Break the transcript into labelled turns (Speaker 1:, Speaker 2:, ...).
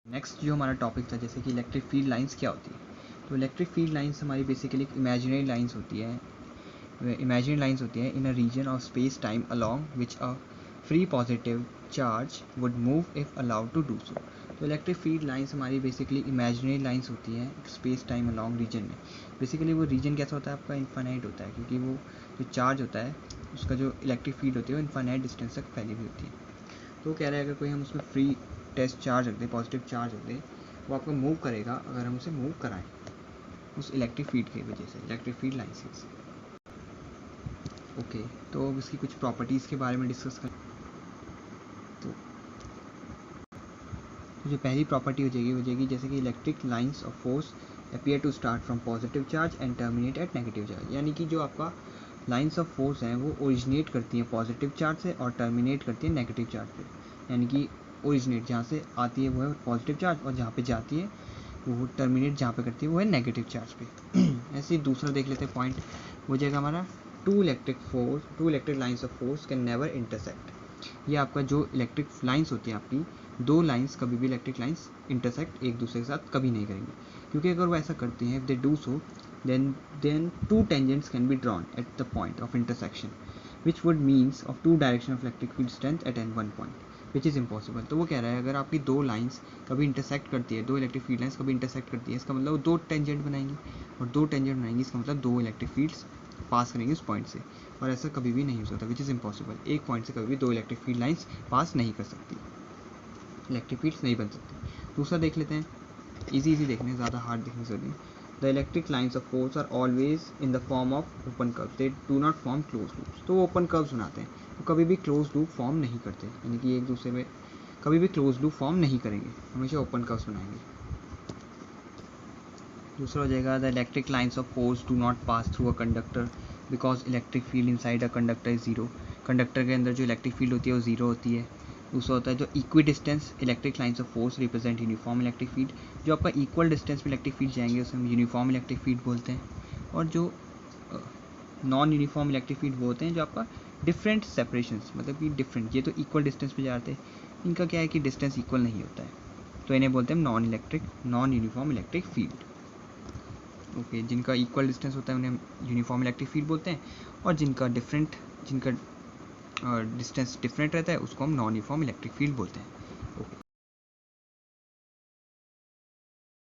Speaker 1: Next जो हमारा topic था जैसे कि इलेक्ट्रिक फील्ड लाइंस क्या होती है। तो इलेक्ट्रिक फील्ड लाइंस हमारी बेसिकली एक इमेजिनरी लाइंस होती है in a region of space time along which a free positive charge would move if allowed to do so. तो इलेक्ट्रिक फील्ड लाइंस हमारी बेसिकली इमेजिनरी लाइंस होती हैं space time along region में। Basically वो region कैसा होता है आपका इनफाइनाइट होता है, क्योंकि वो जो चार्ज होता है उसका जो इलेक्ट्रिक फील्ड होती है वो इनफाइनाइट डिस्टेंस तक फैली हुई होती है। तो कह रहे हैं अगर कोई हम उसमें फ्री टेस्ट चार्ज रख दें, पॉजिटिव चार्ज रख दें, वो आपको मूव करेगा अगर हम उसे मूव कराएं उस इलेक्ट्रिक फील्ड की वजह से, इलेक्ट्रिक फील्ड लाइन से। ओके, तो अब इसकी कुछ प्रॉपर्टीज़ के बारे में डिस्कस करें। तो जो पहली प्रॉपर्टी हो जाएगी जैसे कि electric lines of force appear to start from positive charge and terminate at negative charge. यानी कि जो आपका लाइंस ऑफ फोर्स हैं वो ओरिजिनेट करती हैं पॉजिटिव चार्ज से और टर्मिनेट करती हैं नेगेटिव चार्ज पे। यानी कि ओरिजिनेट जहाँ से आती है वो है पॉजिटिव चार्ज और जहाँ पे जाती है वो टर्मिनेट जहाँ पे करती है वो है नेगेटिव चार्ज पे। ऐसे ही दूसरा देख लेते हैं पॉइंट हो जाएगा हमारा two electric lines of force can never intersect. ये आपका जो इलेक्ट्रिक लाइंस होती है आपकी दो लाइंस कभी भी इलेक्ट्रिक लाइंस इंटरसेक्ट एक दूसरे के साथ कभी नहीं करेंगे, क्योंकि अगर वो ऐसा करती हैं if they do so then two tangents can be drawn at the point of intersection which would means of two direction of electric field strength at one point which is impossible। तो वो कह रहा है अगर आपकी दो lines कभी intersect करती है, दो इलेक्ट्रिक फील्ड लाइंस कभी इंटरसेक्ट करती है, इसका मतलब दो टेंजेंट बनाएंगी और दो टेंजेंट बनाएंगी इसका मतलब दो इलेक्ट्रिक फील्ड्स पास करेंगे उस पॉइंट से, और ऐसा कभी भी नहीं हो सकता विच इज़ इम्पॉसिबल। एक पॉइंट से कभी भी दो इलेक्ट्रिक फील्ड लाइंस पास नहीं कर सकती, इलेक्ट्रिक फील्ड्स नहीं बन सकती। दूसरा देख लेते हैं, इजी देखने, ज़्यादा हार्ड देखने से नहीं। The electric lines of force are always in the form of open curves. They do not form closed loops. तो वो open curves बनाते हैं, वो कभी भी closed loop form नहीं करते, यानी कि एक दूसरे में कभी भी closed loop form नहीं करेंगे, हमेशा open curves बनाएंगे। दूसरा हो जाएगा the electric lines of force do not pass through a conductor because electric field inside a conductor is zero। Conductor के अंदर जो इलेक्ट्रिक फील्ड होती है वो ज़ीरो होती है। दूसरा होता है जो equi distance electric lines of force represent uniform electric field. जो आपका इक्वल डिस्टेंस में इलेक्ट्रिक फील्ड जाएंगे उसे हम यूनिफॉर्म इलेक्ट्रिक फील्ड बोलते हैं। और जो नॉन यूनिफॉर्म इलेक्ट्रिक फील्ड वो होते हैं जो आपका डिफरेंट सेपरेशंस, मतलब कि डिफरेंट, ये तो इक्वल डिस्टेंस पे जाते हैं, इनका क्या है कि डिस्टेंस इक्वल नहीं होता है, तो इन्हें बोलते हैं non uniform electric field. Okay, जिनका इक्वल डिस्टेंस होता है उन्हें यूनिफॉर्म इलेक्ट्रिक फील्ड बोलते हैं, और जिनका डिस्टेंस डिफरेंट रहता है उसको हम नॉन यूनिफॉर्म इलेक्ट्रिक फील्ड बोलते हैं।